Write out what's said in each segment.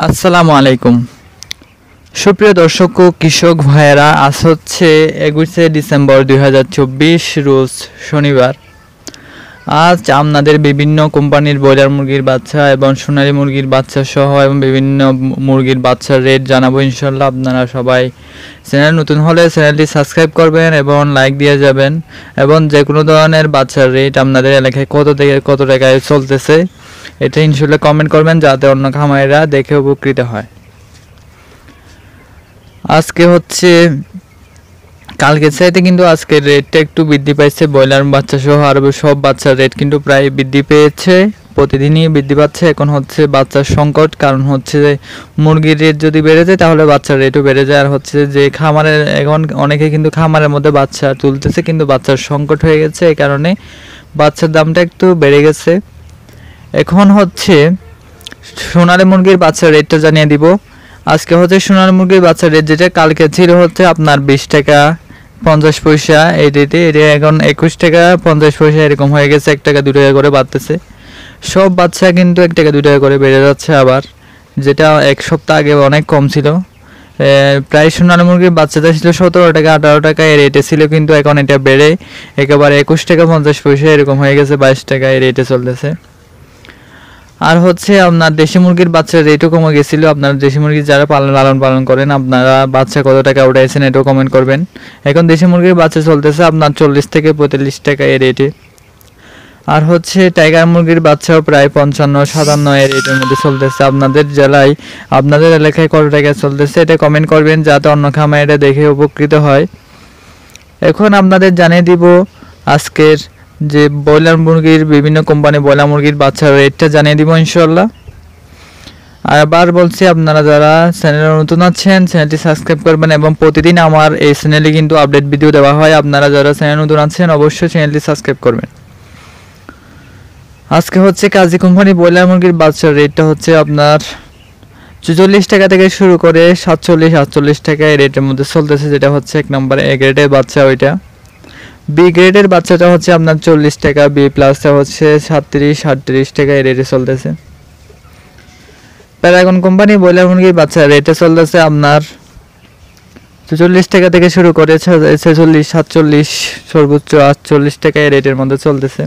আসসালামু আলাইকুম সুপ্রিয় দর্শক ও কৃষক ভাইয়েরা, আজ হচ্ছে 21শে ডিসেম্বর 2024 রোজ শনিবার। আজ আপনাদের বিভিন্ন কোম্পানির ব্রয়লার মুরগির বাচ্চা এবং সোনালী মুরগির বাচ্চা সহ এবং বিভিন্ন মুরগির বাচ্চার রেট জানাবো ইনশাল্লাহ। আপনারা সবাই চ্যানেল নতুন হলে চ্যানেলটি সাবস্ক্রাইব করবেন এবং লাইক দিয়ে যাবেন, এবং যে কোনো ধরনের বাচ্চার রেট আপনাদের এলাকায় কত থেকে কত টাকায় চলতেছে এটা ইনশাল্লাহ কমেন্ট করবেন, যাতে অন্য খামারিরা দেখে উপকৃত হয়। আজকে হচ্ছে কালকের চাইতে কিন্তু আজকের রেটটা একটু বৃদ্ধি পাইছে। ব্রয়লার বাচ্চা সহ আরও সব বাচ্চার রেট কিন্তু প্রায় বৃদ্ধি পেয়েছে, প্রতিদিনই বৃদ্ধি পাচ্ছে। এখন হচ্ছে বাচ্চার সংকট, কারণ হচ্ছে মুরগির রেট যদি বেড়ে যায় তাহলে বাচ্চার রেটও বেড়ে যায়। আর হচ্ছে যে খামারের এখন অনেকে কিন্তু খামারের মধ্যে বাচ্চা তুলতেছে, কিন্তু বাচ্চার সংকট হয়ে গেছে, এই কারণে বাচ্চার দামটা একটু বেড়ে গেছে। এখন হচ্ছে সোনালী মুরগির বাচ্চার রেটটা জানিয়ে দিব। আজকে হচ্ছে সোনালী মুরগির বাচ্চার রেট যেটা কালকে ছিল হচ্ছে আপনার 20 টাকা 50 পয়সা এই রেটে, এটা এখন 21 টাকা 50 পয়সা এরকম হয়ে গেছে। 1 টাকা 2 টাকা করে বাড়তেছে। সব বাচ্চা কিন্তু 1 টাকা 2 টাকা করে বেড়ে যাচ্ছে আবার, যেটা এক সপ্তাহ আগে অনেক কম ছিল। প্রায় সোনালী মুরগির বাচ্চাটা ছিল 17 টাকা 18 টাকা এই রেটে ছিল, কিন্তু এখন এটা বেড়ে একেবারে 21 টাকা 50 পয়সা এরকম হয়ে গেছে, 22 টাকা এই রেটে চলতেছে। আর হচ্ছে আপনার দেশি মুরগির বাচ্চার রেটও কমে গেছিলো। আপনার দেশি মুরগি যারা লালন পালন করেন, আপনারা বাচ্চা কত টাকা উঠাইছেন এটাও কমেন্ট করবেন। এখন দেশি মুরগির বাচ্চা চলতেছে আপনার 40 থেকে 45 টাকা এই রেটে। আর হচ্ছে টাইগার মুরগির বাচ্চাও প্রায় 55-57 এই রেটের মধ্যে চলতেছে। আপনাদের জেলায় আপনাদের এলাকায় কত টাকা চলতেছে এটা কমেন্ট করবেন, যাতে অন্য খামারিরা দেখে উপকৃত হয়। এখন আপনাদের জানিয়ে দিব আজকের যে ব্রয়লার মুরগির বিভিন্ন কোম্পানি ব্রয়লার মুরগির বাচ্চার রেটটা জানিয়ে দিব ইনশাল্লাহ। আর আবার বলছি, আপনারা যারা চ্যানেলে নতুন আছেন চ্যানেলটি সাবস্ক্রাইব করবেন, এবং প্রতিদিন আমার এই চ্যানেলে কিন্তু আপডেট ভিডিও দেওয়া হয়। আপনারা যারা চ্যানেলে নতুন আছেন অবশ্যই চ্যানেলটি সাবস্ক্রাইব করবেন। আজকে হচ্ছে কাজী কোম্পানি ব্রয়লার মুরগির বাচ্চার রেটটা হচ্ছে আপনার 44 টাকা থেকে শুরু করে 47-48 টাকা এই রেটের মধ্যে চলতেছে, যেটা হচ্ছে 1 নম্বর এ গ্রেডের বাচ্চা। ওইটা বি গ্রেডের বাচ্চাটা হচ্ছে আপনার 40 টাকা, বি প্লাসটা হচ্ছে 37-38 টাকা এই রেটে চলতেছে। প্যারাগন কোম্পানি ব্রয়লার মুরগির বাচ্চার রেটে চলতেছে আপনার 44 টাকা থেকে শুরু করে 46-47 সর্বোচ্চ 48 টাকা এই রেটের মধ্যে চলতেছে।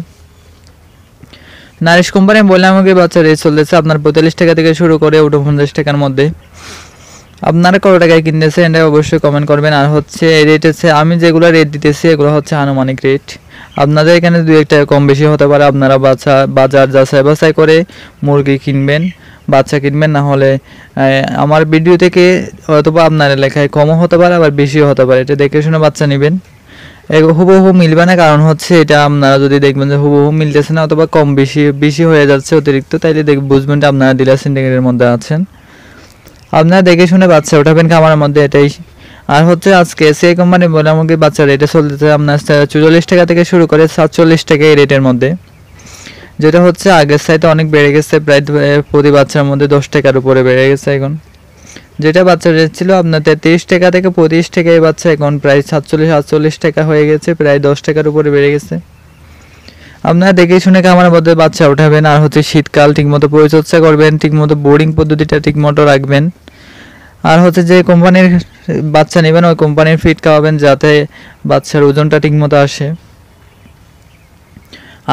নারিশ কোম্পানি ব্রয়লার মুরগির বাচ্চার রেট চলতেছে আপনার 45 টাকা থেকে শুরু করে 49 টাকার মধ্যে। আপনারা কত টাকায় কিনতেছেন এটা অবশ্যই কমেন্ট করবেন। আর হচ্ছে এই রেট হচ্ছে আমি যেগুলো রেট দিতেছি এগুলো হচ্ছে আনুমানিক রেট, আপনাদের এখানে 2-1 টাকা কম বেশি হতে পারে। আপনারা বাজার যাচাই বাছাই করে মুরগি কিনবেন, বাচ্চা কিনবেন, না হলে আমার ভিডিও থেকে অথবা আপনার এলাকায় কমও হতে পারে আবার বেশিও হতে পারে, এটা দেখে শুনে বাচ্চা নেবেন। হুবহু মিলবে না, কারণ হচ্ছে এটা আপনারা যদি দেখবেন যে হুবহু মিলতেছে না অথবা কম বেশি হয়ে যাচ্ছে অতিরিক্ত, তাইলে বুঝবেন যে আপনারা ডিলার সিন্ডিকেটের মধ্যে আছেন। আপনারা দেখে শুনে বাচ্চা উঠাবেন খামারের মধ্যে, এটাই। আর হচ্ছে আজকে সেই কোম্পানি ব্রয়লার মুরগির বাচ্চা রেটে চলতেছে আপনার 44 টাকা থেকে শুরু করে 47 টাকা এই রেটের মধ্যে, যেটা হচ্ছে আগের চাইতে অনেক বেড়ে গেছে। প্রায় প্রতি বাচ্চার মধ্যে 10 টাকার উপরে বেড়ে গেছে এখন। যেটা বাচ্চার রেট ছিল আপনার 33 টাকা থেকে 25 টাকা এই বাচ্চা এখন প্রায় 47-48 টাকা হয়ে গেছে, প্রায় 10 টাকার উপরে বেড়ে গেছে। আপনারা দেখে শুনে খামারের মধ্যে বাচ্চা উঠাবেন। আর হচ্ছে শীতকাল ঠিকমতো পরিচর্যা করবেন, ঠিকমতো বোর্ডিং পদ্ধতিটা ঠিকমতো রাখবেন। আর হচ্ছে যে কোম্পানির বাচ্চা নেবেন ওই কোম্পানির ফিড খাওয়াবেন, যাতে বাচ্চার ওজনটা ঠিকমতো আসে।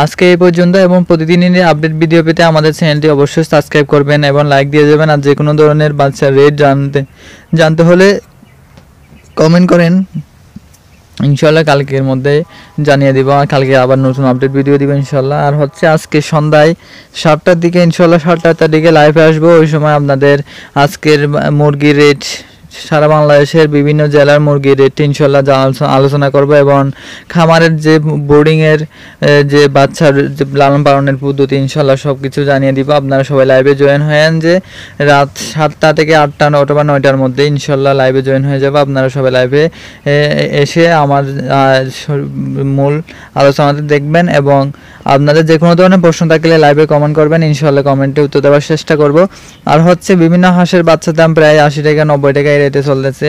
আজকে এই পর্যন্ত, এবং প্রতিদিনের আপডেট ভিডিও পেতে আমাদের চ্যানেলটি অবশ্যই সাবস্ক্রাইব করবেন এবং লাইক দিয়ে যাবেন। আর যে কোনো ধরনের বাচ্চার রেট জানতে হলে কমেন্ট করেন, ইনশাল্লাহ কালকের মধ্যে জানিয়ে দিব। আর কালকে আবার নতুন আপডেট ভিডিও দিব ইনশাল্লাহ। আর হচ্ছে আজকে সন্ধ্যায় 7টার দিকে ইনশাল্লাহ 7টার দিকে লাইভে আসবো। ওই সময় আপনাদের আজকের মুরগির রেট, সারা বাংলাদেশের বিভিন্ন জেলার মুরগির রেট ইনশাল্লাহ আলোচনা করব, এবং খামারের যে বোর্ডিংয়ের যে বাচ্চার যে লালন পালনের পদ্ধতি ইনশাল্লাহ সব কিছু জানিয়ে দিব। আপনারা সবাই লাইভে জয়েন হয়েন, যে রাত 7টা থেকে 8টা অথবা 9টার মধ্যে ইনশাল্লাহ লাইভে জয়েন হয়ে যাবে। আপনারা সবাই লাইভে এসে আমার মূল আলোচনাতে দেখবেন, এবং আপনাদের যে কোনো ধরনের প্রশ্ন থাকলে লাইভে কমেন্ট করবেন, ইনশাল্লাহ কমেন্টে উত্তর দেওয়ার চেষ্টা করব। আর হচ্ছে বিভিন্ন হাঁসের বাচ্চার দাম প্রায় 80 টাকা 90 টাকা রেটে চলতেছে।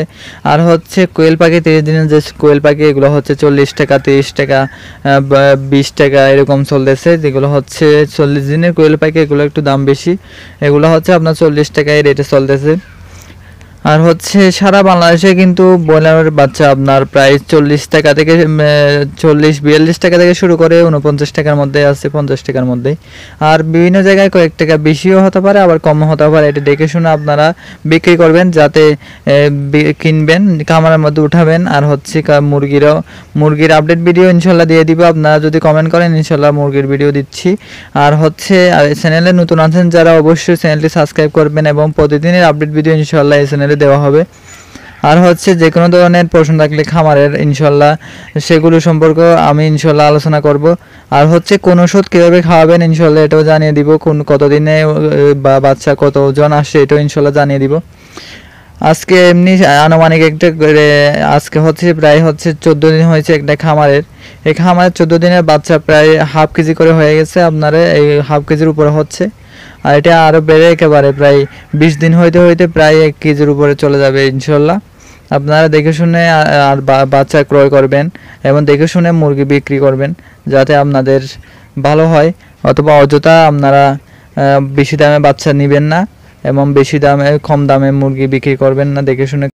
আর হচ্ছে কোয়েল পাখি 30 দিনের যে কোয়েল পাখি এগুলো হচ্ছে 40 টাকা, 30 টাকা, 20 টাকা এরকম চলতেছে। যেগুলো হচ্ছে 40 দিনের কোয়েল পাখি এগুলো একটু দাম বেশি, এগুলো হচ্ছে আপনার 40 টাকায় রেটে চলতেছে। আর হচ্ছে সারা বাংলাদেশে কিন্তু ব্রয়লারের বাচ্চা আপনার প্রায় 40 টাকা থেকে 40-42 টাকা থেকে শুরু করে 49 টাকার মধ্যে আছে, 50 টাকার মধ্যে। আর বিভিন্ন জায়গায় কয়েক টাকা বেশিও হতে পারে, আবার কমও হতে পারে। এটা দেখে শুনে আপনারা বিক্রি করবেন, যাতে কিনবেন, খামারের মধ্যে উঠাবেন। আর হচ্ছে মুরগির আপডেট ভিডিও ইনশাল্লাহ দিয়ে দিব। আপনারা যদি কমেন্ট করেন ইনশাল্লাহ মুরগির ভিডিও দিচ্ছি। আর হচ্ছে চ্যানেলে নতুন আছেন যারা অবশ্যই চ্যানেলটি সাবস্ক্রাইব করবেন, এবং প্রতিদিনের আপডেট ভিডিও ইনশাল্লাহ এই চ্যানেলে দেওয়া হবে। আর হচ্ছে যে কোনো ধরনের প্রশ্ন থাকলে খামারের ইনশাল্লাহ সেগুলো সম্পর্কে আমি ইনশাল্লাহ আলোচনা করব। আর হচ্ছে কোন ওষুধ কীভাবে খাওয়াবেন ইনশাল্লাহ এটাও জানিয়ে দিব, কতদিনে বা বাচ্চা কত ওজন আসে এটাও ইনশাল্লাহ জানিয়ে দিব। আজকে এমনি আনুমানিক একটা আজকে হচ্ছে প্রায় 14 দিন হয়েছে একটা খামারের। এই খামারের 14 দিনের বাচ্চা প্রায় হাফ কেজি করে হয়ে গেছে, আপনারা এই হাফ কেজির উপরে হচ্ছে। আর এটা আরও বেড়ে একেবারে প্রায় 20 দিন হইতে হইতে প্রায় 1 কেজির উপরে চলে যাবে ইনশাল্লাহ। আপনারা দেখে শুনে আর বাচ্চা ক্রয় করবেন, এবং দেখে শুনে মুরগি বিক্রি করবেন, যাতে আপনাদের ভালো হয়। অথবা অযথা আপনারা বেশি দামে বাচ্চা নেবেন না, এবং বেশি দামে কম দামে মুরগি বিক্রি করবেন না, দেখে শুনে